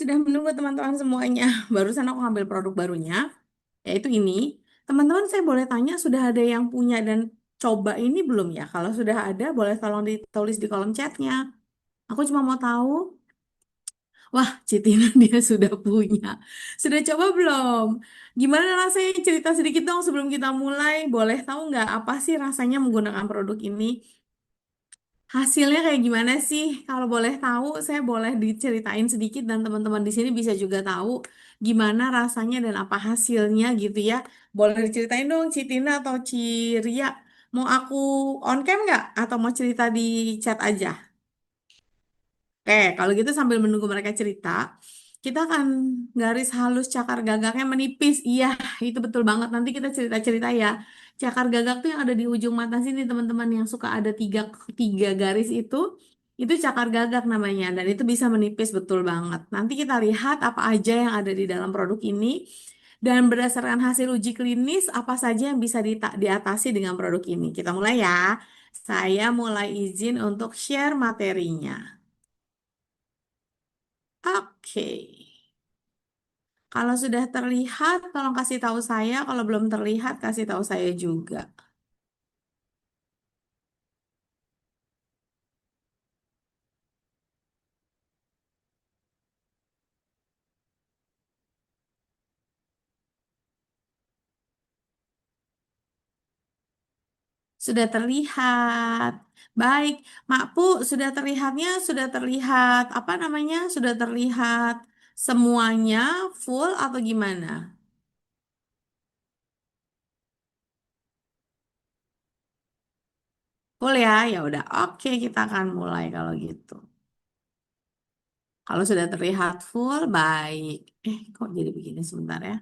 Sudah menunggu teman-teman semuanya. Barusan aku ngambil produk barunya, yaitu ini. Teman-teman, saya boleh tanya, sudah ada yang punya dan coba ini belum ya? Kalau sudah ada, boleh tolong ditulis di kolom chatnya. Aku cuma mau tahu, wah, Citina dia sudah punya. Sudah coba belum? Gimana rasanya? Cerita sedikit dong sebelum kita mulai. Boleh tahu nggak apa sih rasanya menggunakan produk ini? Hasilnya kayak gimana sih? Kalau boleh tahu, saya boleh diceritain sedikit dan teman-teman di sini bisa juga tahu gimana rasanya dan apa hasilnya gitu ya. Boleh diceritain dong, Citina atau Ciria. Mau aku on cam nggak? Atau mau cerita di chat aja? Oke, kalau gitu sambil menunggu mereka cerita, kita akan garis halus cakar gagaknya menipis. Iya, itu betul banget. Nanti kita cerita-cerita ya. Cakar gagak tuh yang ada di ujung mata sini, teman-teman, yang suka ada tiga garis itu cakar gagak namanya. Dan itu bisa menipis betul banget. Nanti kita lihat apa aja yang ada di dalam produk ini. Dan berdasarkan hasil uji klinis, apa saja yang bisa diatasi dengan produk ini. Kita mulai ya. Saya mulai izin untuk share materinya. Oke. Kalau sudah terlihat, tolong kasih tahu saya. Kalau belum terlihat, kasih tahu saya juga. Sudah terlihat. Baik, Mak Pu, sudah terlihat apa namanya? Sudah terlihat semuanya full atau gimana? Full ya, ya udah. Oke, kita akan mulai kalau gitu. Kalau sudah terlihat full, baik. Kok jadi begini sebentar ya?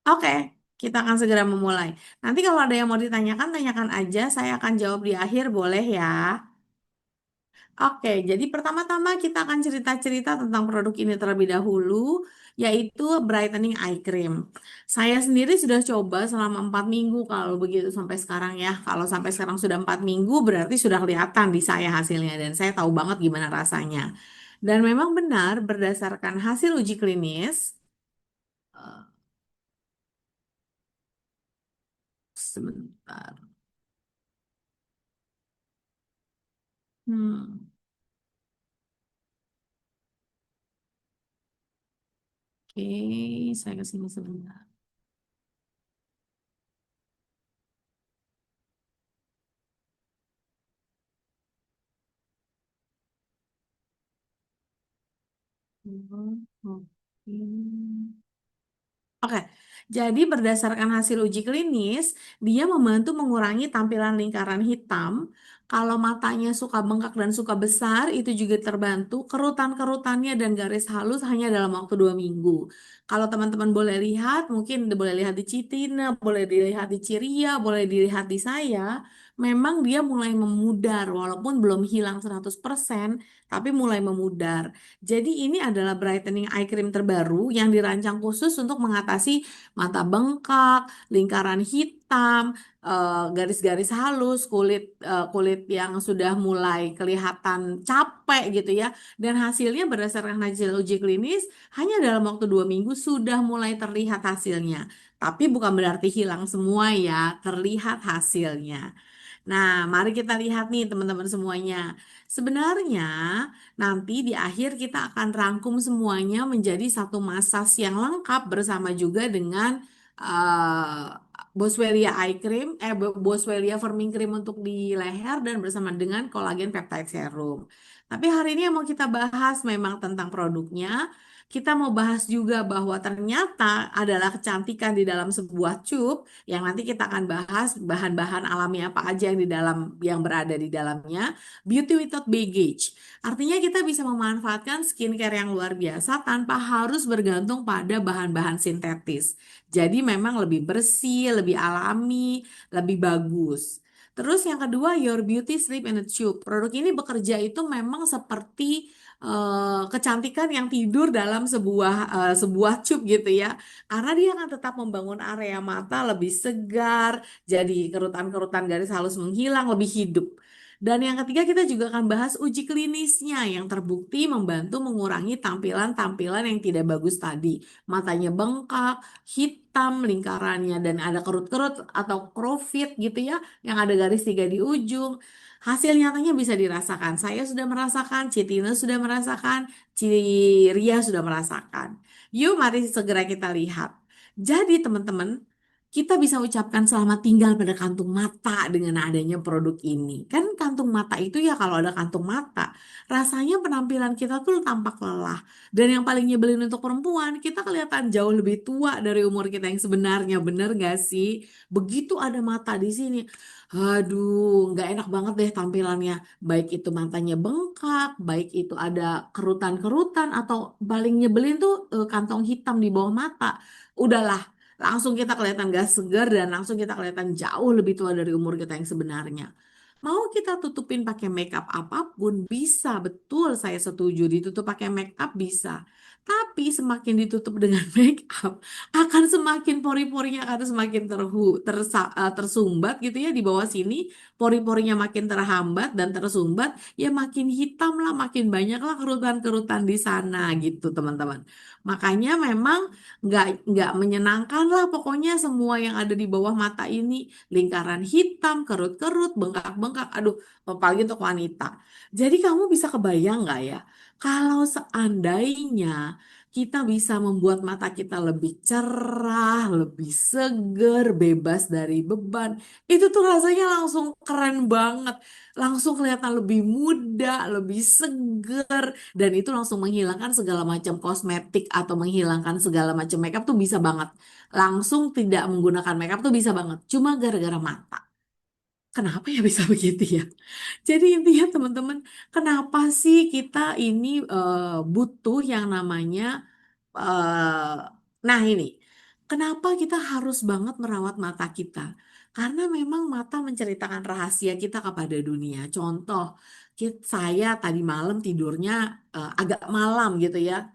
Oke, kita akan segera memulai. Nanti kalau ada yang mau ditanyakan, tanyakan aja. Saya akan jawab di akhir, boleh ya? Oke, jadi pertama-tama kita akan cerita-cerita tentang produk ini terlebih dahulu, yaitu Brightening Eye Cream. Saya sendiri sudah coba selama 4 minggu kalau begitu sampai sekarang ya. Kalau sampai sekarang sudah 4 minggu, berarti sudah kelihatan di saya hasilnya dan saya tahu banget gimana rasanya. Dan memang benar berdasarkan hasil uji klinis, eh, sebentar. Hmm. Oke, saya ke sini sebentar. Hmm, oke. Oke, jadi berdasarkan hasil uji klinis, dia membantu mengurangi tampilan lingkaran hitam. Kalau matanya suka bengkak dan suka besar, itu juga terbantu. Kerutan-kerutannya dan garis halus hanya dalam waktu 2 minggu. Kalau teman-teman boleh lihat, mungkin boleh lihat di Citina, boleh dilihat di Ciria, boleh dilihat di saya, memang dia mulai memudar, walaupun belum hilang 100%, tapi mulai memudar. Jadi ini adalah brightening eye cream terbaru yang dirancang khusus untuk mengatasi mata bengkak, lingkaran hitam, garis-garis halus, kulit yang sudah mulai kelihatan capek gitu ya. Dan hasilnya berdasarkan hasil uji klinis hanya dalam waktu 2 minggu sudah mulai terlihat hasilnya. Tapi bukan berarti hilang semua ya, terlihat hasilnya. Nah, mari kita lihat nih teman-teman semuanya. Sebenarnya nanti di akhir kita akan rangkum semuanya menjadi satu massage yang lengkap bersama juga dengan Boswellia Eye Cream, Boswellia Firming Cream untuk di leher dan bersama dengan kolagen peptide serum. Tapi hari ini yang mau kita bahas memang tentang produknya. Kita mau bahas juga bahwa ternyata adalah kecantikan di dalam sebuah tube yang nanti kita akan bahas bahan-bahan alami apa aja yang di dalam yang berada di dalamnya. Beauty without baggage. Artinya kita bisa memanfaatkan skincare yang luar biasa tanpa harus bergantung pada bahan-bahan sintetis. Jadi memang lebih bersih, lebih alami, lebih bagus. Terus yang kedua, Your Beauty Sleep in a Tube. Produk ini bekerja itu memang seperti kecantikan yang tidur dalam sebuah tube gitu ya. Karena dia akan tetap membangun area mata lebih segar, jadi kerutan-kerutan garis halus menghilang, lebih hidup. Dan yang ketiga kita juga akan bahas uji klinisnya yang terbukti membantu mengurangi tampilan-tampilan yang tidak bagus tadi. Matanya bengkak, hitam lingkarannya dan ada kerut-kerut atau crowfit gitu ya, yang ada garis tiga di ujung. Hasil nyatanya bisa dirasakan. Saya sudah merasakan, Citina sudah merasakan, Ciria sudah merasakan. Yuk mari segera kita lihat. Jadi teman-teman, kita bisa ucapkan selamat tinggal pada kantung mata dengan adanya produk ini. Kan kantung mata itu ya kalau ada kantung mata, rasanya penampilan kita tuh tampak lelah. Dan yang paling nyebelin untuk perempuan, kita kelihatan jauh lebih tua dari umur kita yang sebenarnya. Bener gak sih? Begitu ada mata di sini, aduh, nggak enak banget deh tampilannya. Baik itu matanya bengkak, baik itu ada kerutan-kerutan, atau paling nyebelin tuh kantong hitam di bawah mata. Udahlah, langsung kita kelihatan gak segar dan langsung kita kelihatan jauh lebih tua dari umur kita yang sebenarnya. Mau kita tutupin pakai makeup apapun bisa, betul saya setuju ditutup pakai makeup bisa. Tapi semakin ditutup dengan makeup akan semakin pori-porinya akan semakin tersumbat gitu ya di bawah sini, pori-porinya makin terhambat dan tersumbat, ya makin hitam lah, makin banyak lah kerutan-kerutan di sana gitu teman-teman. Makanya memang nggak menyenangkan lah pokoknya semua yang ada di bawah mata ini, lingkaran hitam, kerut-kerut, bengkak-bengkak, aduh apalagi untuk wanita. Jadi kamu bisa kebayang nggak ya kalau seandainya kita bisa membuat mata kita lebih cerah, lebih seger, bebas dari beban. Itu tuh rasanya langsung keren banget. Langsung kelihatan lebih muda, lebih seger. Dan itu langsung menghilangkan segala macam kosmetik atau menghilangkan segala macam makeup tuh bisa banget. Langsung tidak menggunakan makeup tuh bisa banget. Cuma gara-gara mata. Kenapa ya bisa begitu ya? Jadi intinya teman-teman, kenapa sih kita ini butuh yang namanya eh nah ini, kenapa kita harus banget merawat mata kita? Karena memang mata menceritakan rahasia kita kepada dunia. Contoh, saya tadi malam tidurnya agak malam gitu ya,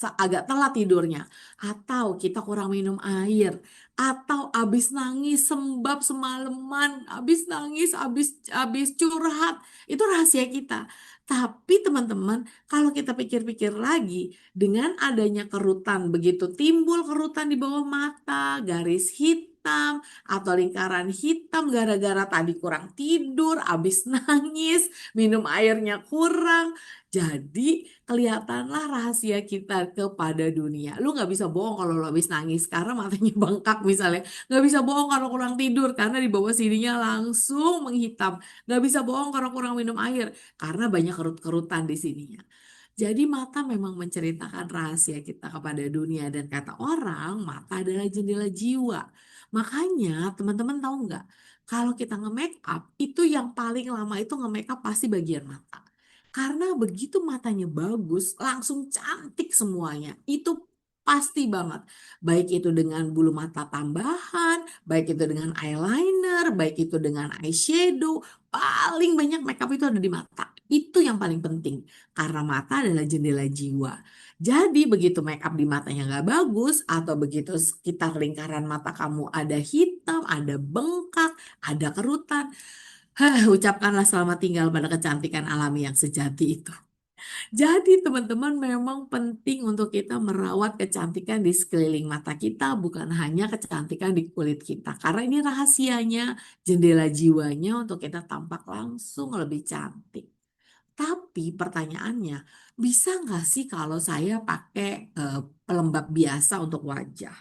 agak telat tidurnya, atau kita kurang minum air, atau abis nangis sembab semalaman, abis nangis, abis curhat, itu rahasia kita. Tapi teman-teman, kalau kita pikir-pikir lagi, dengan adanya kerutan begitu timbul kerutan di bawah mata, garis hitam atau lingkaran hitam gara-gara tadi kurang tidur, abis nangis, minum airnya kurang. Jadi kelihatanlah rahasia kita kepada dunia. Lu nggak bisa bohong kalau lu habis nangis karena matanya bengkak misalnya. Nggak bisa bohong kalau kurang tidur karena di bawah sininya langsung menghitam. Nggak bisa bohong kalau kurang minum air karena banyak kerut-kerutan di sininya. Jadi mata memang menceritakan rahasia kita kepada dunia dan kata orang mata adalah jendela jiwa. Makanya teman-teman tahu nggak? Kalau kita nge-make up itu yang paling lama itu nge-make up pasti bagian mata. Karena begitu matanya bagus, langsung cantik semuanya. Itu pasti banget. Baik itu dengan bulu mata tambahan, baik itu dengan eyeliner, baik itu dengan eyeshadow, paling banyak makeup itu ada di mata. Itu yang paling penting. Karena mata adalah jendela jiwa. Jadi begitu makeup di matanya nggak bagus, atau begitu sekitar lingkaran mata kamu ada hitam, ada bengkak, ada kerutan, ucapkanlah selamat tinggal pada kecantikan alami yang sejati itu. Jadi teman-teman memang penting untuk kita merawat kecantikan di sekeliling mata kita, bukan hanya kecantikan di kulit kita. Karena ini rahasianya, jendela jiwanya untuk kita tampak langsung lebih cantik. Tapi pertanyaannya, bisa nggak sih kalau saya pakai pelembab biasa untuk wajah?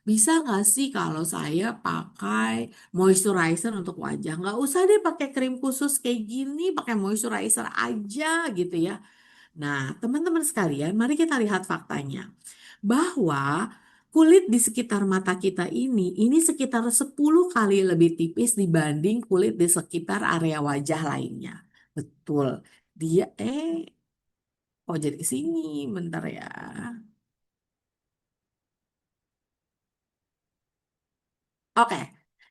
Bisa nggak sih kalau saya pakai moisturizer untuk wajah? Nggak usah deh pakai krim khusus kayak gini, pakai moisturizer aja gitu ya. Nah, teman-teman sekalian, mari kita lihat faktanya. Bahwa kulit di sekitar mata kita ini sekitar 10 kali lebih tipis dibanding kulit di sekitar area wajah lainnya. Betul. Dia, oh jadi ke sini, bentar ya. Oke,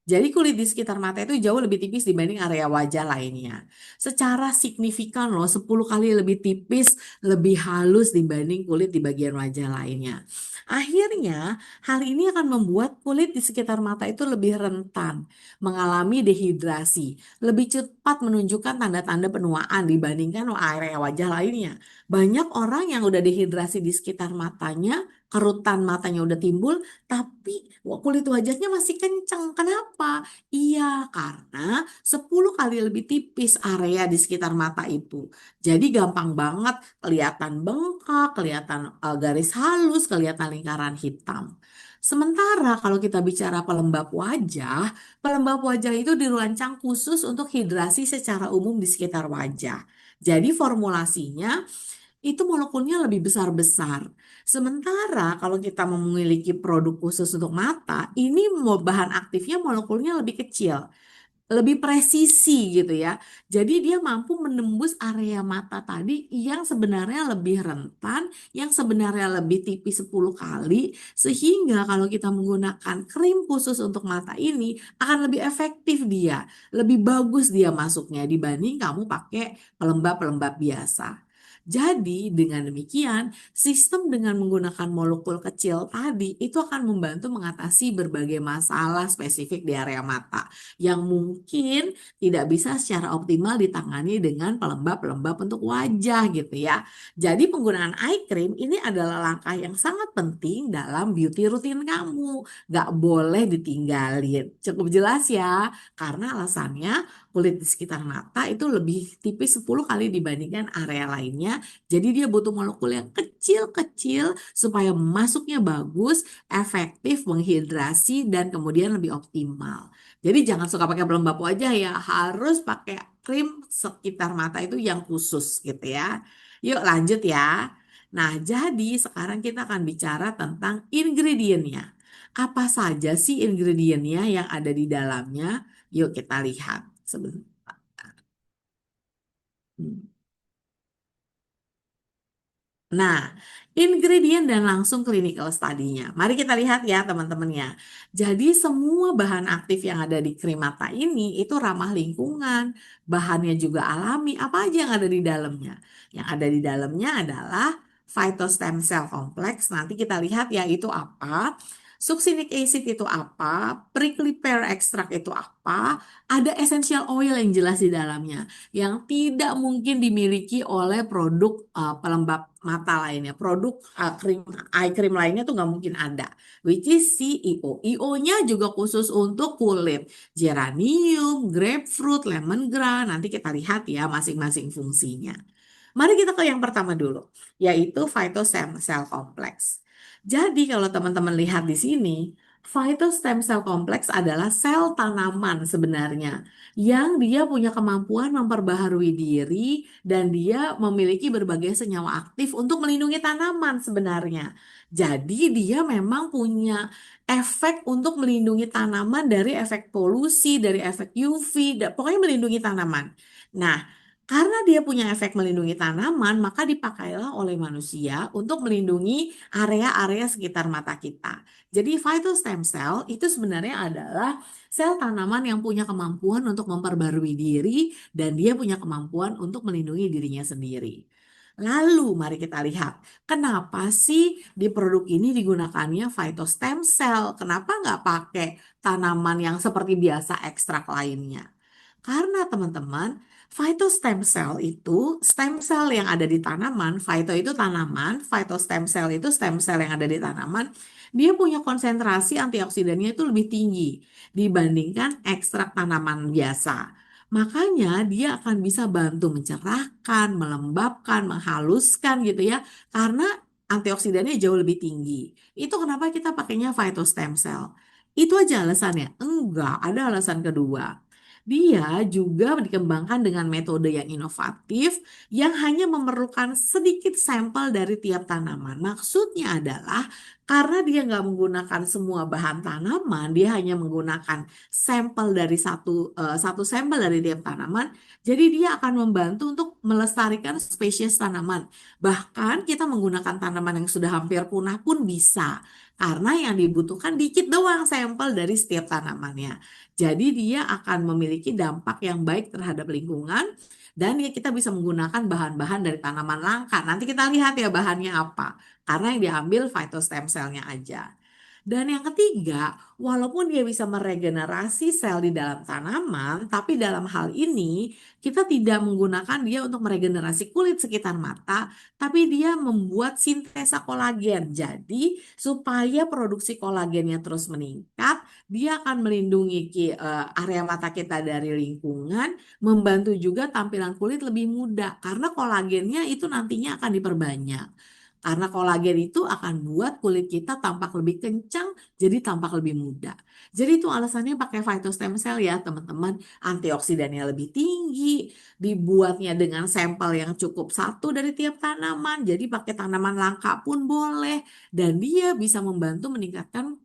Jadi kulit di sekitar mata itu jauh lebih tipis dibanding area wajah lainnya. Secara signifikan loh, 10 kali lebih tipis, lebih halus dibanding kulit di bagian wajah lainnya. Akhirnya, hal ini akan membuat kulit di sekitar mata itu lebih rentan, mengalami dehidrasi, lebih cepat menunjukkan tanda-tanda penuaan dibandingkan area wajah lainnya. Banyak orang yang udah dehidrasi di sekitar matanya, kerutan matanya udah timbul, tapi kulit wajahnya masih kenceng. Kenapa? Iya, karena 10 kali lebih tipis area di sekitar mata itu. Jadi gampang banget kelihatan bengkak, kelihatan garis halus, kelihatan lingkaran hitam. Sementara kalau kita bicara pelembab wajah itu dirancang khusus untuk hidrasi secara umum di sekitar wajah. Jadi formulasinya itu molekulnya lebih besar-besar. Sementara kalau kita memiliki produk khusus untuk mata, ini bahan aktifnya molekulnya lebih kecil, lebih presisi gitu ya. Jadi dia mampu menembus area mata tadi yang sebenarnya lebih rentan, yang sebenarnya lebih tipis 10 kali, sehingga kalau kita menggunakan krim khusus untuk mata ini akan lebih efektif dia, lebih bagus dia masuknya dibanding kamu pakai pelembab-pelembab biasa. Jadi dengan demikian, sistem dengan menggunakan molekul kecil tadi itu akan membantu mengatasi berbagai masalah spesifik di area mata yang mungkin tidak bisa secara optimal ditangani dengan pelembab-pelembab untuk wajah gitu ya. Jadi penggunaan eye cream ini adalah langkah yang sangat penting dalam beauty rutin kamu. Gak boleh ditinggalin. Cukup jelas ya, karena alasannya kulit di sekitar mata itu lebih tipis 10 kali dibandingkan area lainnya. Jadi dia butuh molekul yang kecil-kecil supaya masuknya bagus, efektif, menghidrasi, dan kemudian lebih optimal. Jadi jangan suka pakai pelembab wajah ya, harus pakai krim sekitar mata itu yang khusus gitu ya. Yuk lanjut ya. Nah, jadi sekarang kita akan bicara tentang ingredientnya. Apa saja sih ingredientnya yang ada di dalamnya? Yuk kita lihat sebentar. Hmm. Nah, ingredient dan langsung clinical study-nya. Mari kita lihat ya teman-teman ya. Jadi semua bahan aktif yang ada di krim mata ini itu ramah lingkungan, bahannya juga alami, apa aja yang ada di dalamnya. Yang ada di dalamnya adalah phytostem cell complex. Nanti kita lihat ya itu apa. Succinic acid itu apa, prickly pear extract itu apa, ada essential oil yang jelas di dalamnya yang tidak mungkin dimiliki oleh produk pelembab mata lainnya. Produk krim, eye cream lainnya tuh nggak mungkin ada. Which is CEO. IO-nya juga khusus untuk kulit. Geranium, grapefruit, lemongrass. Nanti kita lihat ya masing-masing fungsinya. Mari kita ke yang pertama dulu, yaitu phytostem cell complex. Jadi kalau teman-teman lihat di sini, phytostem cell complex adalah sel tanaman sebenarnya yang dia punya kemampuan memperbaharui diri dan dia memiliki berbagai senyawa aktif untuk melindungi tanaman sebenarnya. Jadi dia memang punya efek untuk melindungi tanaman dari efek polusi, dari efek UV, pokoknya melindungi tanaman. Nah, karena dia punya efek melindungi tanaman, maka dipakailah oleh manusia untuk melindungi area-area sekitar mata kita. Jadi phytostem cell itu sebenarnya adalah sel tanaman yang punya kemampuan untuk memperbarui diri dan dia punya kemampuan untuk melindungi dirinya sendiri. Lalu mari kita lihat, kenapa sih di produk ini digunakannya phytostem cell? Kenapa nggak pakai tanaman yang seperti biasa ekstrak lainnya? Karena teman-teman, phytostem cell itu stem cell yang ada di tanaman, phyto itu tanaman, phytostem cell itu stem cell yang ada di tanaman, dia punya konsentrasi antioksidannya itu lebih tinggi dibandingkan ekstrak tanaman biasa. Makanya dia akan bisa bantu mencerahkan, melembabkan, menghaluskan gitu ya, karena antioksidannya jauh lebih tinggi. Itu kenapa kita pakainya phytostem cell. Itu aja alasannya? Enggak, ada alasan kedua. Dia juga dikembangkan dengan metode yang inovatif yang hanya memerlukan sedikit sampel dari tiap tanaman. Maksudnya adalah Karena dia nggak menggunakan semua bahan tanaman, dia hanya menggunakan sampel dari satu sampel dari tiap tanaman. Jadi dia akan membantu untuk melestarikan spesies tanaman. Bahkan kita menggunakan tanaman yang sudah hampir punah pun bisa. Karena yang dibutuhkan dikit doang sampel dari setiap tanamannya. Jadi dia akan memiliki dampak yang baik terhadap lingkungan dan ya kita bisa menggunakan bahan-bahan dari tanaman langka. Nanti kita lihat ya bahannya apa. Karena yang diambil phytostem cell-nya aja. Dan yang ketiga, walaupun dia bisa meregenerasi sel di dalam tanaman, tapi dalam hal ini kita tidak menggunakan dia untuk meregenerasi kulit sekitar mata, tapi dia membuat sintesa kolagen. Jadi, supaya produksi kolagennya terus meningkat, dia akan melindungi area mata kita dari lingkungan, membantu juga tampilan kulit lebih muda karena kolagennya itu nantinya akan diperbanyak. Karena kolagen itu akan buat kulit kita tampak lebih kencang, jadi tampak lebih muda. Jadi itu alasannya pakai phytostem cell ya teman-teman. Antioksidannya lebih tinggi, dibuatnya dengan sampel yang cukup satu dari tiap tanaman. Jadi pakai tanaman langka pun boleh. Dan dia bisa membantu meningkatkan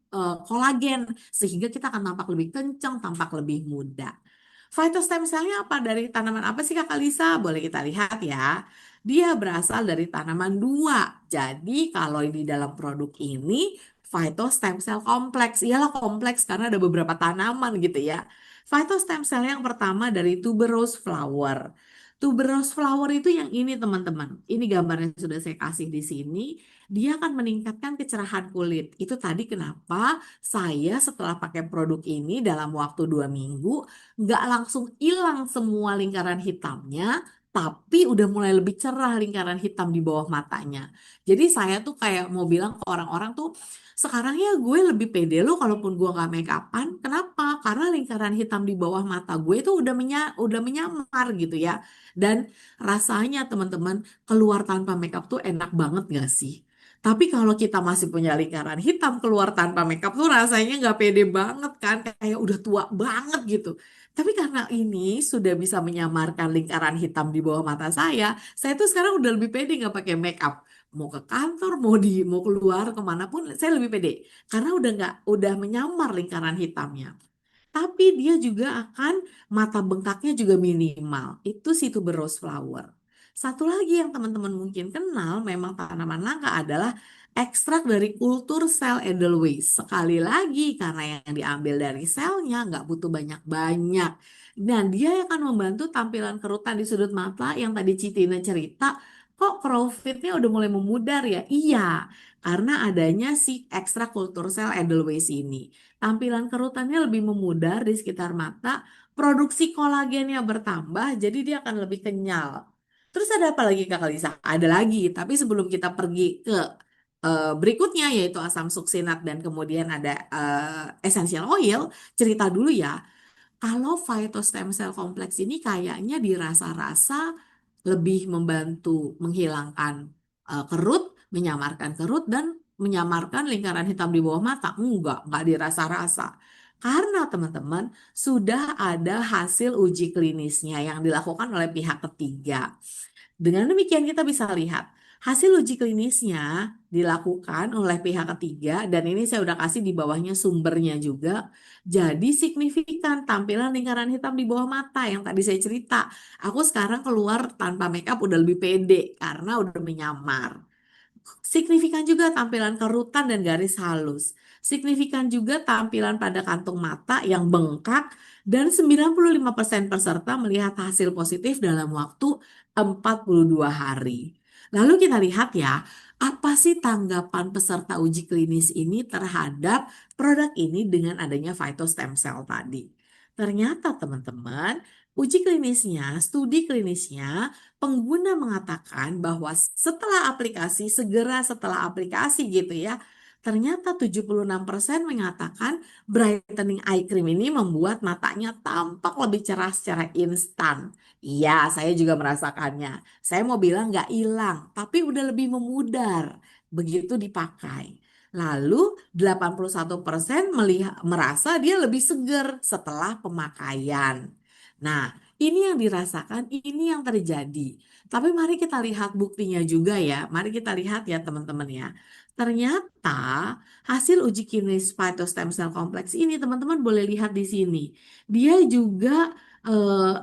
kolagen. Sehingga kita akan tampak lebih kencang, tampak lebih muda. Phytostem cell-nya apa? Dari tanaman apa sih Kakak Lisa? Boleh kita lihat ya. Dia berasal dari tanaman dua. Jadi kalau di dalam produk ini phytostem cell kompleks. Iyalah kompleks karena ada beberapa tanaman gitu ya. Phytostem cell yang pertama dari tuberose flower. Tuberose flower itu yang ini teman-teman. Ini gambarnya sudah saya kasih di sini. Dia akan meningkatkan kecerahan kulit. Itu tadi kenapa saya setelah pakai produk ini dalam waktu 2 minggu nggak langsung hilang semua lingkaran hitamnya, tapi udah mulai lebih cerah lingkaran hitam di bawah matanya. Jadi saya tuh kayak mau bilang ke orang-orang tuh, sekarang ya gue lebih pede loh kalaupun gue nggak make upan. Kenapa? Karena lingkaran hitam di bawah mata gue tuh udah menyamar gitu ya. Dan rasanya teman-teman keluar tanpa make up tuh enak banget gak sih? Tapi kalau kita masih punya lingkaran hitam keluar tanpa makeup tuh rasanya nggak pede banget kan, kayak udah tua banget gitu. Tapi karena ini sudah bisa menyamarkan lingkaran hitam di bawah mata saya tuh sekarang udah lebih pede nggak pakai make up. Mau ke kantor, mau keluar kemanapun, saya lebih pede karena udah menyamar lingkaran hitamnya. Tapi dia juga akan mata bengkaknya juga minimal. Itu si tuberose flower. Satu lagi yang teman-teman mungkin kenal memang tanaman langka adalah ekstrak dari kultur sel Edelweiss. Sekali lagi karena yang diambil dari selnya nggak butuh banyak-banyak. Dan dia akan membantu tampilan kerutan di sudut mata yang tadi Citina cerita. Kok profitnya udah mulai memudar ya? Iya, karena adanya si ekstrak kultur sel Edelweiss ini. Tampilan kerutannya lebih memudar di sekitar mata, produksi kolagennya bertambah, jadi dia akan lebih kenyal. Terus ada apa lagi Kak Kalisa? Ada lagi, tapi sebelum kita pergi ke berikutnya yaitu asam suksinat dan kemudian ada essential oil, cerita dulu ya. Kalau phytostem cell kompleks ini kayaknya dirasa-rasa lebih membantu menghilangkan kerut, menyamarkan kerut dan menyamarkan lingkaran hitam di bawah mata. Enggak dirasa-rasa. Karena teman-teman sudah ada hasil uji klinisnya yang dilakukan oleh pihak ketiga. Dengan demikian kita bisa lihat hasil uji klinisnya dilakukan oleh pihak ketiga dan ini saya udah kasih di bawahnya sumbernya juga. Jadi signifikan tampilan lingkaran hitam di bawah mata yang tadi saya cerita. Aku sekarang keluar tanpa makeup udah lebih pede karena udah menyamar. Signifikan juga tampilan kerutan dan garis halus. Signifikan juga tampilan pada kantung mata yang bengkak dan 95% peserta melihat hasil positif dalam waktu 42 hari. Lalu kita lihat ya, apa sih tanggapan peserta uji klinis ini terhadap produk ini dengan adanya phytostem cell tadi? Ternyata teman-teman, uji klinisnya, studi klinisnya pengguna mengatakan bahwa segera setelah aplikasi gitu ya, ternyata 76% mengatakan brightening eye cream ini membuat matanya tampak lebih cerah secara instan. Iya, saya juga merasakannya. Saya mau bilang nggak hilang, tapi udah lebih memudar begitu dipakai. Lalu 81% merasa dia lebih segar setelah pemakaian. Nah, Ini yang dirasakan, ini yang terjadi. Tapi mari kita lihat buktinya juga ya. Mari kita lihat ya teman-teman ya. Ternyata hasil uji klinis phytostem cell kompleks ini teman-teman boleh lihat di sini. Dia juga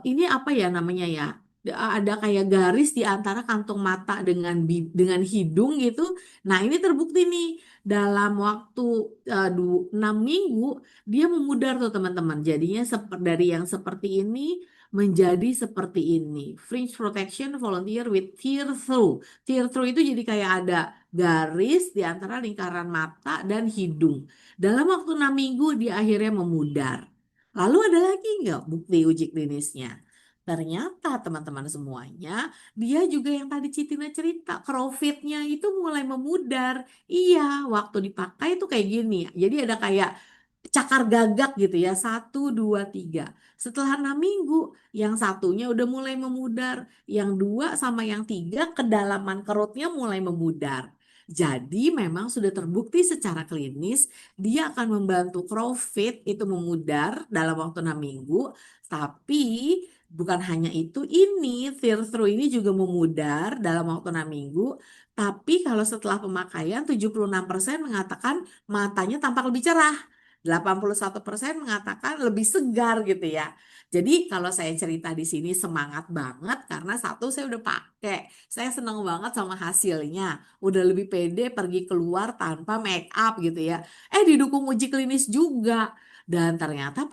ini apa ya namanya ya? Ada kayak garis di antara kantung mata dengan hidung gitu. Nah, ini terbukti nih dalam waktu 6 minggu dia memudar tuh teman-teman. Jadinya dari yang seperti ini menjadi seperti ini. Fringe protection volunteer with tear through. Tear through itu jadi kayak ada garis di antara lingkaran mata dan hidung. Dalam waktu 6 minggu dia akhirnya memudar. Lalu ada lagi nggak bukti uji klinisnya? Ternyata teman-teman semuanya, dia juga yang tadi Citina cerita, crowfitnya itu mulai memudar. Iya, waktu dipakai itu kayak gini. Jadi ada kayak cakar gagak gitu ya, satu, dua, tiga. Setelah 6 minggu, yang satunya udah mulai memudar, yang dua sama yang tiga kedalaman kerutnya mulai memudar. Jadi memang sudah terbukti secara klinis dia akan membantu CrossFit itu memudar dalam waktu 6 minggu. Tapi bukan hanya itu, ini tear through ini juga memudar dalam waktu 6 minggu. Tapi kalau setelah pemakaian 76% mengatakan matanya tampak lebih cerah. 81% mengatakan lebih segar gitu ya. Jadi kalau saya cerita di sini semangat banget karena satu saya udah pakai. Saya senang banget sama hasilnya. Udah lebih pede pergi keluar tanpa make up gitu ya. Didukung uji klinis juga. Dan ternyata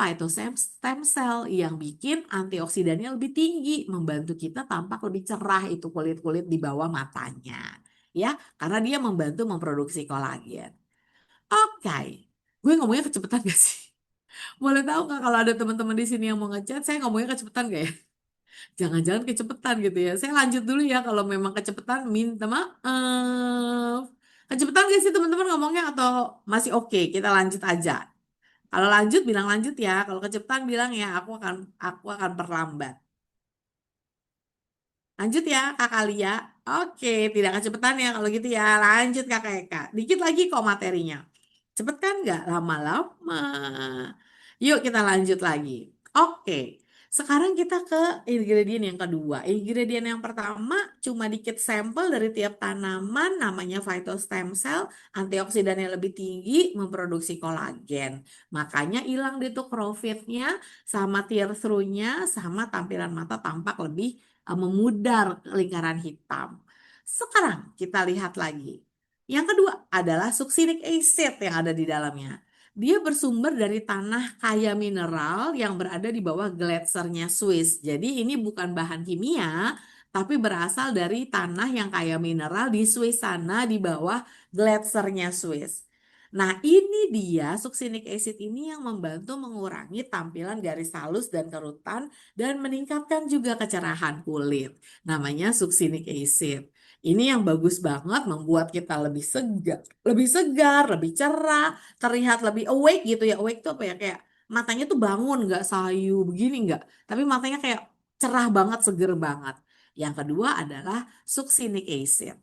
stem cell yang bikin antioksidannya lebih tinggi, membantu kita tampak lebih cerah itu kulit-kulit di bawah matanya. Ya, karena dia membantu memproduksi kolagen. Oke, gue ngomongnya kecepatan gak sih? Boleh tahu nggak kalau ada teman-teman di sini yang mau ngechat, saya ngomongnya kecepatan gak ya? Jangan-jangan kecepatan gitu ya. Saya lanjut dulu ya kalau memang kecepatan minta maaf. Kecepatan gak sih teman-teman ngomongnya atau masih oke? Kita lanjut aja. Kalau lanjut bilang lanjut ya. Kalau kecepatan bilang ya aku akan perlambat. Lanjut ya Kakak Lia. Oke, tidak kecepatan ya kalau gitu ya. Lanjut Kakak Eka. Dikit lagi kok materinya. Cepet kan nggak lama-lama. Yuk kita lanjut lagi. Oke, sekarang kita ke ingredient yang kedua. Ingredient yang pertama cuma dikit sampel dari tiap tanaman namanya phytostem cell. Antioksidannya lebih tinggi, memproduksi kolagen. Makanya hilang deh tuh profitnya sama tear through-nya sama tampilan mata tampak lebih memudar lingkaran hitam. Sekarang kita lihat lagi. Yang kedua adalah succinic acid yang ada di dalamnya. Dia bersumber dari tanah kaya mineral yang berada di bawah gletsernya Swiss. Jadi ini bukan bahan kimia, tapi berasal dari tanah yang kaya mineral di Swiss sana di bawah gletsernya Swiss. Nah, ini dia succinic acid ini yang membantu mengurangi tampilan garis halus dan kerutan dan meningkatkan juga kecerahan kulit. Namanya succinic acid. Ini yang bagus banget membuat kita lebih segar, lebih cerah, terlihat lebih awake gitu ya. Awake tuh apa ya? Kayak matanya tuh bangun, nggak sayu begini nggak. Tapi matanya kayak cerah banget, seger banget. Yang kedua adalah succinic acid.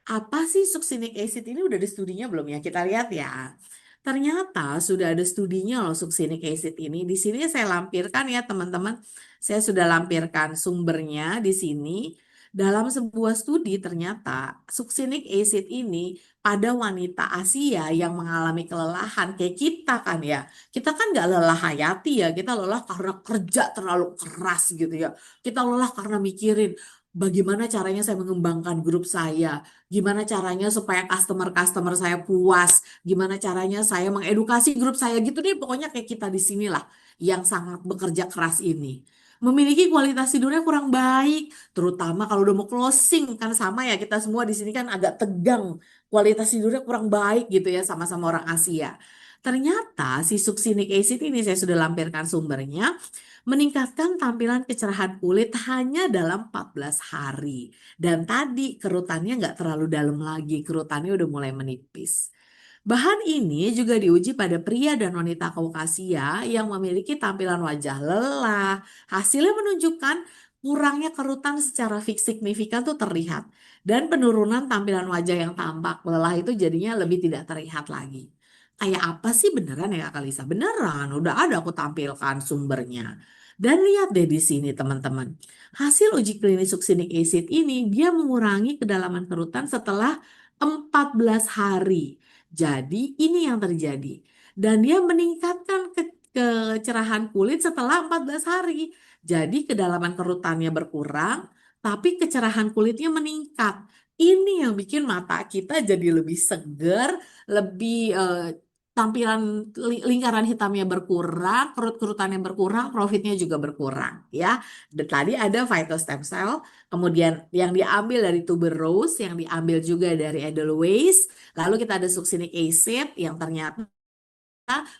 Apa sih succinic acid ini udah ada studinya belum ya? Kita lihat ya. Ternyata sudah ada studinya loh succinic acid ini. Di sini saya lampirkan ya teman-teman. Saya sudah lampirkan sumbernya di sini. Dalam sebuah studi ternyata succinic acid ini pada wanita Asia yang mengalami kelelahan kayak kita kan ya. Kita kan nggak lelah hayati ya. Kita lelah karena kerja terlalu keras gitu ya. Kita lelah karena mikirin bagaimana caranya saya mengembangkan grup saya. Gimana caranya supaya customer-customer saya puas. Gimana caranya saya mengedukasi grup saya gitu deh. Pokoknya kayak kita di sinilah yang sangat bekerja keras ini. Memiliki kualitas tidurnya kurang baik, terutama kalau udah mau closing kan sama ya kita semua di sini kan agak tegang. Kualitas tidurnya kurang baik gitu ya sama-sama orang Asia. Ternyata si succinic acid ini saya sudah lampirkan sumbernya meningkatkan tampilan kecerahan kulit hanya dalam 14 hari. Dan tadi kerutannya nggak terlalu dalam lagi, kerutannya udah mulai menipis. Bahan ini juga diuji pada pria dan wanita Kaukasia yang memiliki tampilan wajah lelah. Hasilnya menunjukkan kurangnya kerutan secara signifikan tuh terlihat. Dan penurunan tampilan wajah yang tampak lelah itu jadinya lebih tidak terlihat lagi. Kayak apa sih beneran ya Kak Lisa? Beneran, udah ada aku tampilkan sumbernya. Dan lihat deh di sini teman-teman. Hasil uji klinis succinic acid ini dia mengurangi kedalaman kerutan setelah 14 hari. Jadi ini yang terjadi. Dan dia meningkatkan kecerahan kulit setelah 14 hari. Jadi kedalaman kerutannya berkurang, tapi kecerahan kulitnya meningkat. Ini yang bikin mata kita jadi lebih segar, lebih tampilan lingkaran hitamnya berkurang, kerut-kerutannya berkurang, profitnya juga berkurang ya. Dan tadi ada phytostem cell, kemudian yang diambil dari tuberose, yang diambil juga dari edelweiss, lalu kita ada succinic acid yang ternyata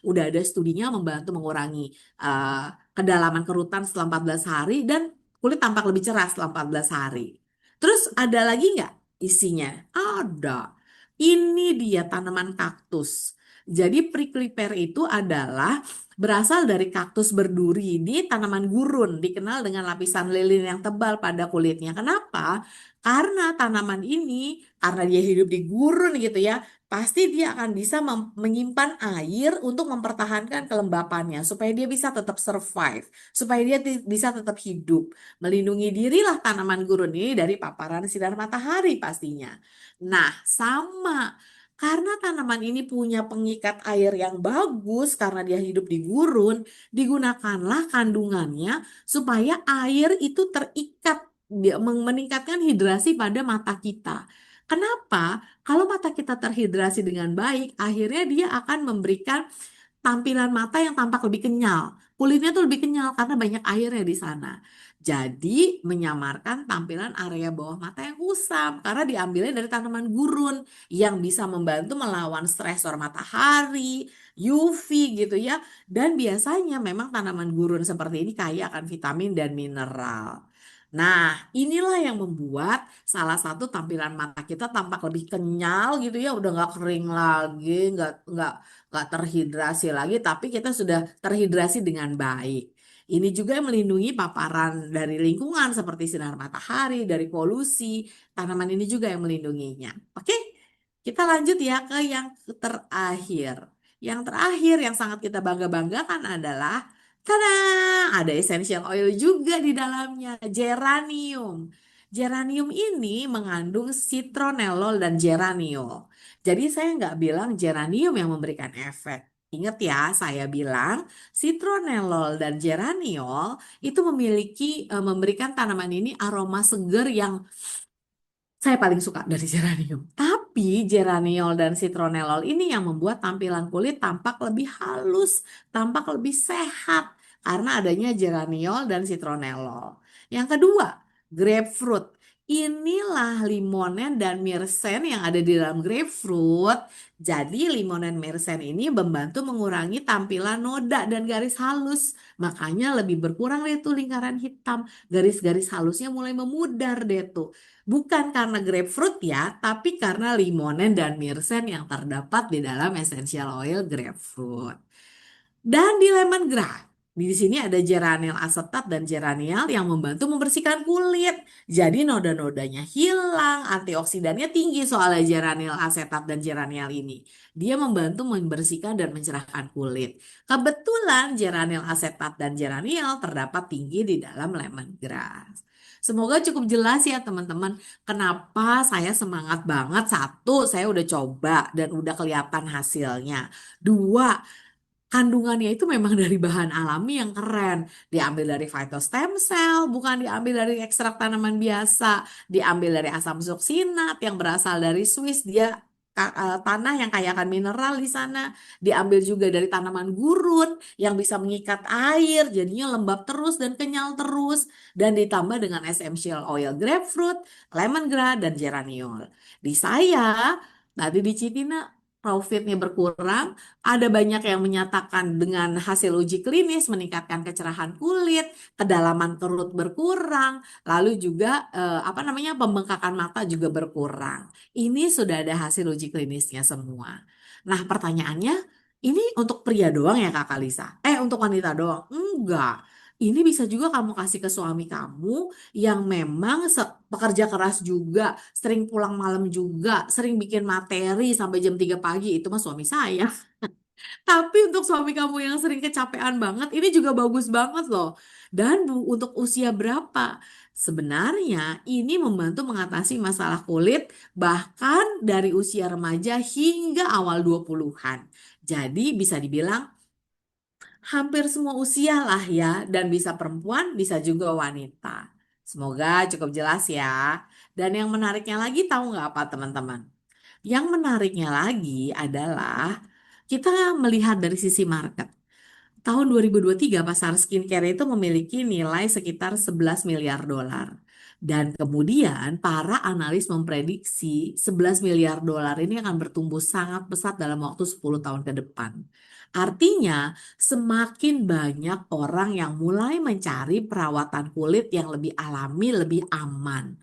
udah ada studinya membantu mengurangi uh, kedalaman kerutan setelah 14 hari dan kulit tampak lebih cerah setelah 14 hari. Terus ada lagi nggak isinya? Ada. Ini dia tanaman kaktus. Jadi prickly pear itu adalah berasal dari kaktus berduri di tanaman gurun, dikenal dengan lapisan lilin yang tebal pada kulitnya. Kenapa? Karena tanaman ini, karena dia hidup di gurun gitu ya, pasti dia akan bisa menyimpan air untuk mempertahankan kelembapannya supaya dia bisa tetap survive, supaya dia bisa tetap hidup. Melindungi dirilah tanaman gurun ini dari paparan sinar matahari pastinya. Nah, sama. Karena tanaman ini punya pengikat air yang bagus karena dia hidup di gurun, digunakanlah kandungannya supaya air itu terikat, dia meningkatkan hidrasi pada mata kita. Kenapa? Kalau mata kita terhidrasi dengan baik, akhirnya dia akan memberikan tampilan mata yang tampak lebih kenyal. Kulitnya tuh lebih kenyal karena banyak airnya di sana. Jadi menyamarkan tampilan area bawah mata yang kusam karena diambilnya dari tanaman gurun yang bisa membantu melawan stresor matahari, UV gitu ya. Dan biasanya memang tanaman gurun seperti ini kaya akan vitamin dan mineral. Nah, inilah yang membuat salah satu tampilan mata kita tampak lebih kenyal gitu ya, udah nggak kering lagi, nggak terhidrasi lagi, tapi kita sudah terhidrasi dengan baik. Ini juga yang melindungi paparan dari lingkungan seperti sinar matahari, dari polusi. Tanaman ini juga yang melindunginya. Oke, kita lanjut ya ke yang terakhir. Yang terakhir yang sangat kita bangga-banggakan adalah, tada, ada essential oil juga di dalamnya, geranium. Geranium ini mengandung citronellol dan geraniol. Jadi saya nggak bilang geranium yang memberikan efek. Ingat ya, saya bilang citronellol dan geraniol itu memberikan tanaman ini aroma segar yang saya paling suka dari geranium. Tapi geraniol dan citronellol ini yang membuat tampilan kulit tampak lebih halus, tampak lebih sehat karena adanya geraniol dan citronellol. Yang kedua, grapefruit. Inilah limonen dan myrcene yang ada di dalam grapefruit. Jadi limonen myrcene ini membantu mengurangi tampilan noda dan garis halus. Makanya lebih berkurang deh tuh lingkaran hitam. Garis-garis halusnya mulai memudar deh tuh. Bukan karena grapefruit ya, tapi karena limonen dan myrcene yang terdapat di dalam essential oil grapefruit. Dan di lemongrass, di sini ada geraniol asetat dan geraniol yang membantu membersihkan kulit. Jadi noda-nodanya hilang, antioksidannya tinggi soalnya geraniol asetat dan geraniol ini. Dia membantu membersihkan dan mencerahkan kulit. Kebetulan geraniol asetat dan geraniol terdapat tinggi di dalam lemongrass. Semoga cukup jelas ya teman-teman. Kenapa saya semangat banget? Satu, saya udah coba dan udah kelihatan hasilnya. Dua, kandungannya itu memang dari bahan alami yang keren. Diambil dari phytostem cell, bukan diambil dari ekstrak tanaman biasa. Diambil dari asam suksinat yang berasal dari Swiss. Dia tanah yang kaya akan mineral di sana. Diambil juga dari tanaman gurun yang bisa mengikat air, jadinya lembab terus dan kenyal terus. Dan ditambah dengan essential oil grapefruit, lemongrass, dan geraniol. Di saya, tadi di Citina, profitnya berkurang, ada banyak yang menyatakan dengan hasil uji klinis meningkatkan kecerahan kulit, kedalaman kerut berkurang, lalu juga apa namanya pembengkakan mata juga berkurang. Ini sudah ada hasil uji klinisnya semua. Nah, pertanyaannya, ini untuk pria doang ya Kak Kalisa? Untuk wanita doang? Enggak. Ini bisa juga kamu kasih ke suami kamu yang memang pekerja keras juga, sering pulang malam juga, sering bikin materi sampai jam 3 pagi, itu mah suami saya. Tapi untuk suami kamu yang sering kecapean banget, ini juga bagus banget loh. Dan untuk usia berapa? Sebenarnya ini membantu mengatasi masalah kulit bahkan dari usia remaja hingga awal 20-an. Jadi bisa dibilang hampir semua usia lah ya, dan bisa perempuan, bisa juga wanita. Semoga cukup jelas ya. Dan yang menariknya lagi tahu nggak apa teman-teman? Yang menariknya lagi adalah kita melihat dari sisi market. Tahun 2023 pasar skincare itu memiliki nilai sekitar 11 miliar dolar. Dan kemudian para analis memprediksi 11 miliar dolar ini akan bertumbuh sangat pesat dalam waktu 10 tahun ke depan. Artinya, semakin banyak orang yang mulai mencari perawatan kulit yang lebih alami, lebih aman.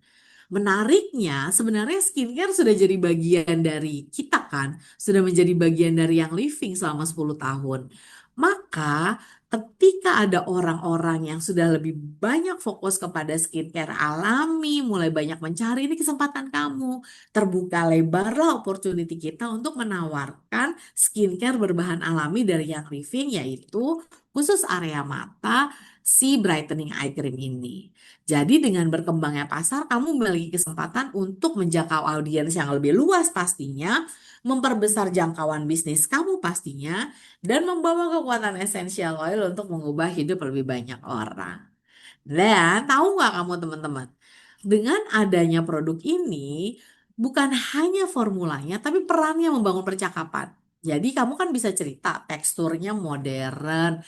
Menariknya, sebenarnya skincare sudah jadi bagian dari kita kan, sudah menjadi bagian dari yang living selama 10 tahun. Maka ketika ada orang-orang yang sudah lebih banyak fokus kepada skincare alami, mulai banyak mencari, ini kesempatan kamu. Terbuka lebarlah opportunity kita untuk menawarkan skincare berbahan alami dari yang living, yaitu khusus area mata si brightening eye cream ini. Jadi dengan berkembangnya pasar, kamu memiliki kesempatan untuk menjangkau audiens yang lebih luas pastinya, memperbesar jangkauan bisnis kamu pastinya, dan membawa kekuatan essential oil untuk mengubah hidup lebih banyak orang. Dan tahu nggak kamu teman-teman, dengan adanya produk ini, bukan hanya formulanya, tapi perannya membangun percakapan. Jadi kamu kan bisa cerita teksturnya modern,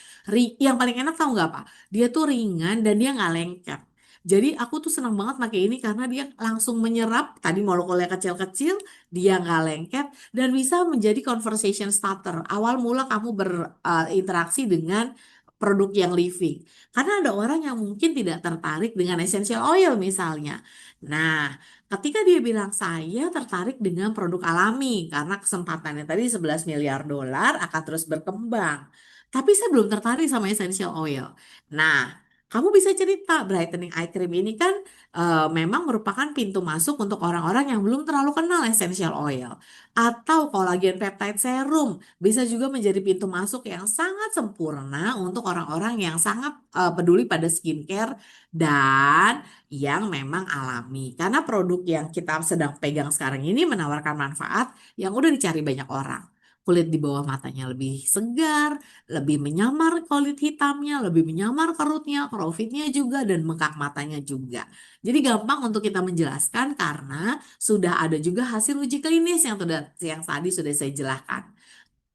yang paling enak tahu nggak apa? Dia tuh ringan dan dia nggak lengket. Jadi aku tuh senang banget pakai ini karena dia langsung menyerap tadi molekulnya kecil-kecil, dia nggak lengket dan bisa menjadi conversation starter. Awal mula kamu berinteraksi dengan produk yang living. Karena ada orang yang mungkin tidak tertarik dengan essential oil misalnya. Nah, ketika dia bilang saya tertarik dengan produk alami karena kesempatannya tadi 11 miliar dolar akan terus berkembang. Tapi saya belum tertarik sama essential oil. Nah, kamu bisa cerita brightening eye cream ini kan memang merupakan pintu masuk untuk orang-orang yang belum terlalu kenal essential oil. Atau kolagen peptide serum bisa juga menjadi pintu masuk yang sangat sempurna untuk orang-orang yang sangat peduli pada skincare dan yang memang alami. Karena produk yang kita sedang pegang sekarang ini menawarkan manfaat yang udah dicari banyak orang. Kulit di bawah matanya lebih segar, lebih menyamar kulit hitamnya, lebih menyamar kerutnya, profitnya juga, dan bengkak matanya juga. Jadi gampang untuk kita menjelaskan karena sudah ada juga hasil uji klinis yang tadi sudah saya jelaskan.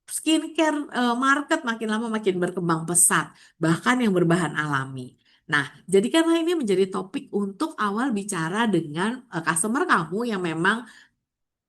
Skincare market makin lama makin berkembang pesat, bahkan yang berbahan alami. Nah, jadikanlah ini menjadi topik untuk awal bicara dengan customer kamu yang memang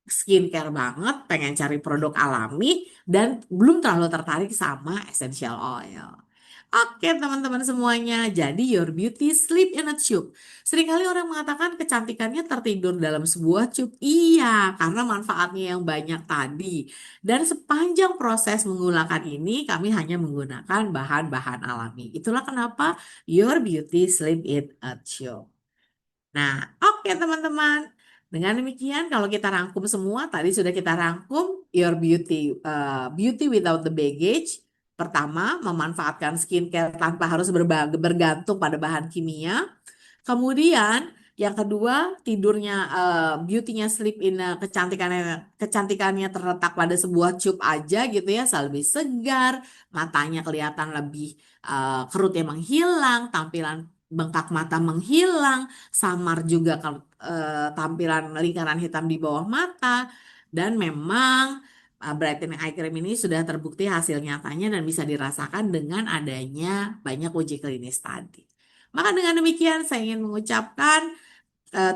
skincare banget, pengen cari produk alami, dan belum terlalu tertarik sama essential oil. Oke teman-teman semuanya, jadi your beauty sleep in a tube. Seringkali orang mengatakan kecantikannya tertidur dalam sebuah tube. Iya, karena manfaatnya yang banyak tadi. Dan sepanjang proses menggunakan ini, kami hanya menggunakan bahan-bahan alami. Itulah kenapa your beauty sleep in a tube. Nah, oke teman-teman. Dengan demikian, kalau kita rangkum semua, tadi sudah kita rangkum Your Beauty, Beauty Without the Baggage. Pertama, memanfaatkan skincare tanpa harus bergantung pada bahan kimia. Kemudian yang kedua tidurnya beauty-nya sleep in kecantikannya terletak pada sebuah tube aja gitu ya, lebih segar, matanya kelihatan lebih kerutnya menghilang, tampilan bengkak mata menghilang, samar juga tampilan lingkaran hitam di bawah mata dan memang brightening eye cream ini sudah terbukti hasil nyatanya dan bisa dirasakan dengan adanya banyak uji klinis tadi. Maka dengan demikian saya ingin mengucapkan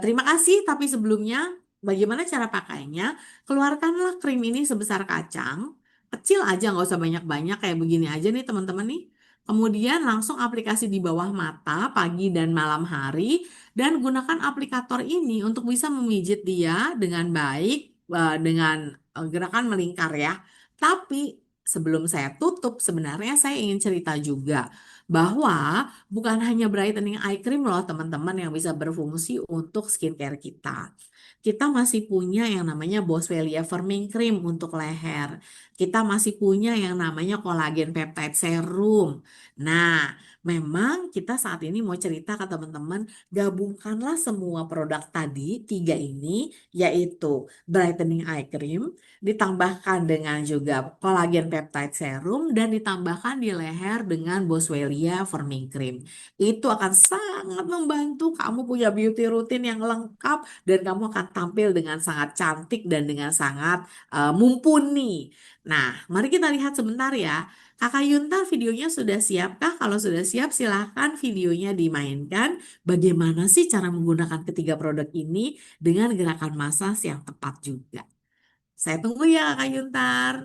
terima kasih, tapi sebelumnya bagaimana cara pakainya? Keluarkanlah krim ini sebesar kacang, kecil aja nggak usah banyak-banyak kayak begini aja nih teman-teman nih. Kemudian langsung aplikasi di bawah mata pagi dan malam hari dan gunakan aplikator ini untuk bisa memijit dia dengan baik dengan gerakan melingkar ya. Tapi sebelum saya tutup sebenarnya saya ingin cerita juga bahwa bukan hanya brightening eye cream loh teman-teman yang bisa berfungsi untuk skincare kita. Kita masih punya yang namanya Boswellia Firming Cream untuk leher. Kita masih punya yang namanya kolagen peptide serum. Nah, memang kita saat ini mau cerita ke teman-teman, gabungkanlah semua produk tadi, tiga ini, yaitu brightening eye cream, ditambahkan dengan juga kolagen peptide serum, dan ditambahkan di leher dengan Boswellia Firming Cream. Itu akan sangat membantu kamu punya beauty routine yang lengkap dan kamu akan tampil dengan sangat cantik dan dengan sangat mumpuni. Nah, mari kita lihat sebentar ya. Kakak Yunta videonya sudah siapkah? Kalau sudah siap, silahkan videonya dimainkan. Bagaimana sih cara menggunakan ketiga produk ini dengan gerakan massage yang tepat juga. Saya tunggu ya Kakak Yuntar.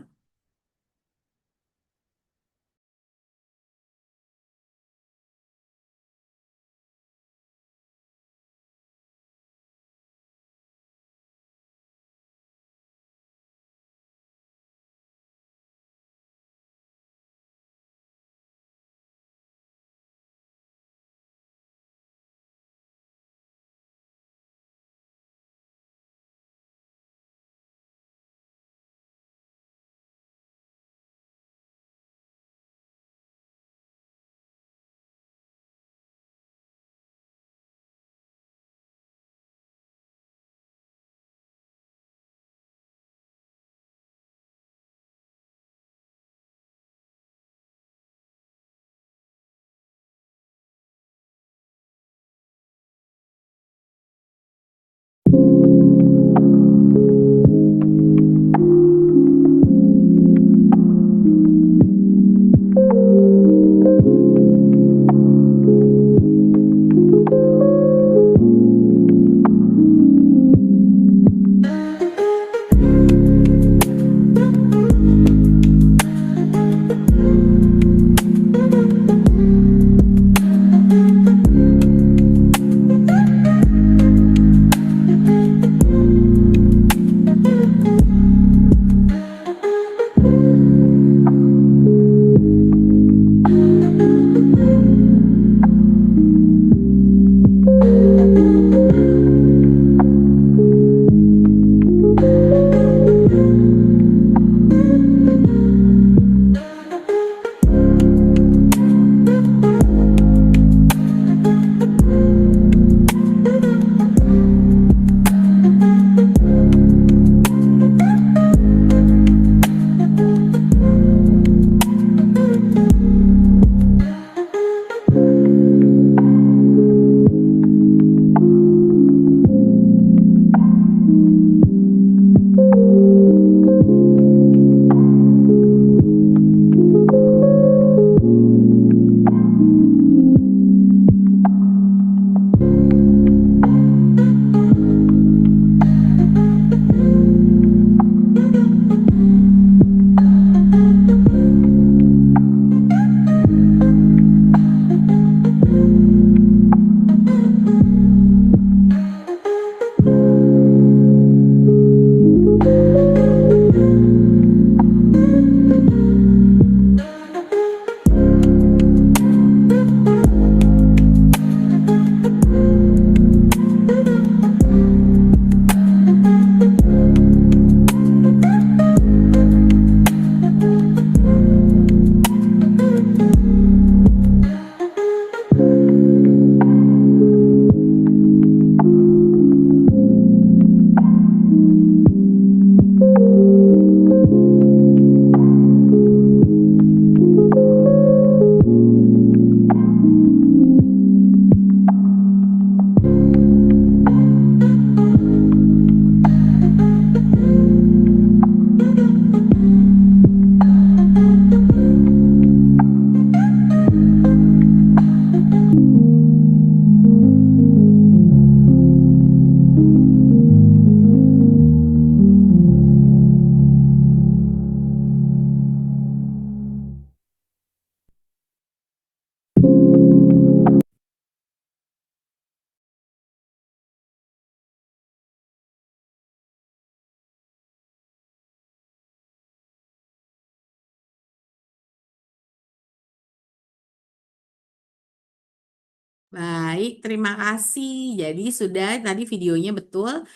Baik, terima kasih. Jadi sudah tadi videonya betul.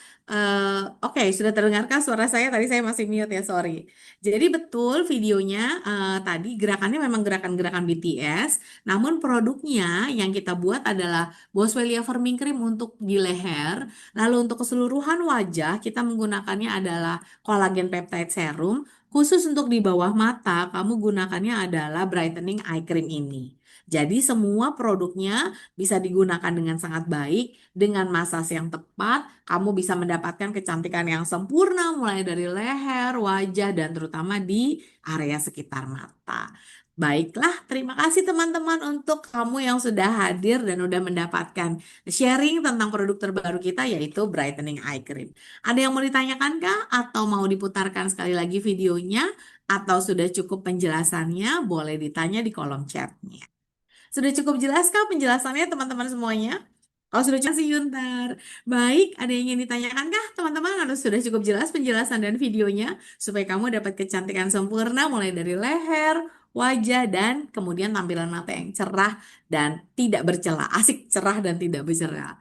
Oke, sudah terdengarkan suara saya. Tadi saya masih mute ya, sorry. Jadi betul videonya tadi gerakannya memang gerakan-gerakan BTS. Namun produknya yang kita buat adalah Boswellia Firming Cream untuk di leher. Lalu untuk keseluruhan wajah kita menggunakannya adalah Collagen Peptide Serum. Khusus untuk di bawah mata, kamu gunakannya adalah Brightening Eye Cream ini. Jadi semua produknya bisa digunakan dengan sangat baik, dengan massage yang tepat, kamu bisa mendapatkan kecantikan yang sempurna mulai dari leher, wajah, dan terutama di area sekitar mata. Baiklah, terima kasih teman-teman untuk kamu yang sudah hadir dan sudah mendapatkan sharing tentang produk terbaru kita yaitu Brightening Eye Cream. Ada yang mau ditanyakan kah? Atau mau diputarkan sekali lagi videonya? Atau sudah cukup penjelasannya? Boleh ditanya di kolom chatnya. Sudah cukup jelas kah penjelasannya teman-teman semuanya? Kalau sudah cukup, see Yuntar. Baik, ada yang ingin ditanyakan kah teman-teman? Harus sudah cukup jelas penjelasan dan videonya supaya kamu dapat kecantikan sempurna mulai dari leher, wajah, dan kemudian tampilan mata yang cerah dan tidak bercela. Asik cerah dan tidak bercela.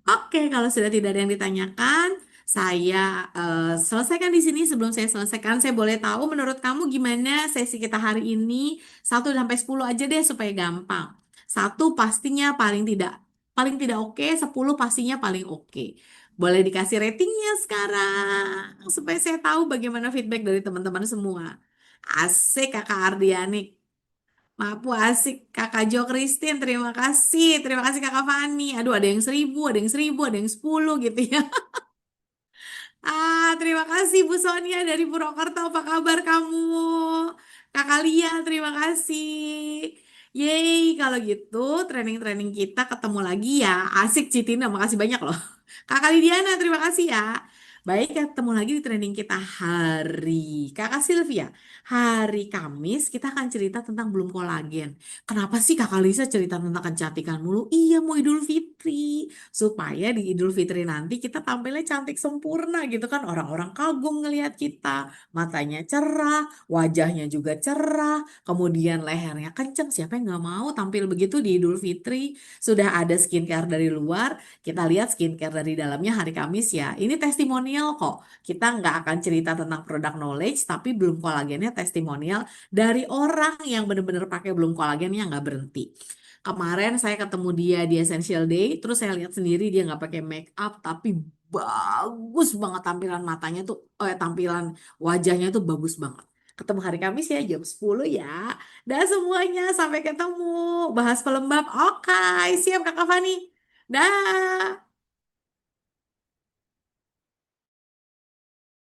Oke, kalau sudah tidak ada yang ditanyakan, saya selesaikan di sini. Sebelum saya selesaikan, saya boleh tahu menurut kamu gimana sesi kita hari ini? 1 sampai 10 aja deh supaya gampang. Satu pastinya paling tidak oke, 10 pastinya paling oke. Boleh dikasih ratingnya sekarang supaya saya tahu bagaimana feedback dari teman-teman semua. Asik Kakak Ardiani. Mapu asik Kakak Jo Christine, terima kasih. Terima kasih Kakak Fani. Aduh, ada yang 1.000, ada yang 1.000, ada yang 10 gitu ya. Terima kasih Bu Sonia dari Purwokerto. Apa kabar kamu? Kakak Lia, terima kasih. Yeay, kalau gitu training-training kita ketemu lagi ya. Asik Citina, makasih banyak loh. Kakak Lidiana, terima kasih ya. Baik, ketemu lagi di training kita hari Kakak Sylvia. Hari Kamis kita akan cerita tentang belum kolagen. Kenapa sih Kakak Lisa cerita tentang kecantikan mulu? Iya, mau Idul Fitri. Supaya di Idul Fitri nanti kita tampilnya cantik sempurna gitu kan. Orang-orang kagum ngelihat kita. Matanya cerah, wajahnya juga cerah, kemudian lehernya kenceng. Siapa yang nggak mau tampil begitu di Idul Fitri? Sudah ada skincare dari luar, kita lihat skincare dari dalamnya hari Kamis ya. Ini testimonial kok. Kita nggak akan cerita tentang produk knowledge, tapi belum kolagennya testimonial dari orang yang benar-benar pakai belum kolagennya nggak berhenti. Kemarin saya ketemu dia di Essential Day, terus saya lihat sendiri dia nggak pakai make up, tapi bagus banget tampilan matanya tuh, tampilan wajahnya tuh bagus banget. Ketemu hari Kamis ya jam 10 ya. Dah semuanya, sampai ketemu. Bahas pelembab. Oke, siap Kakak Fani. Dah.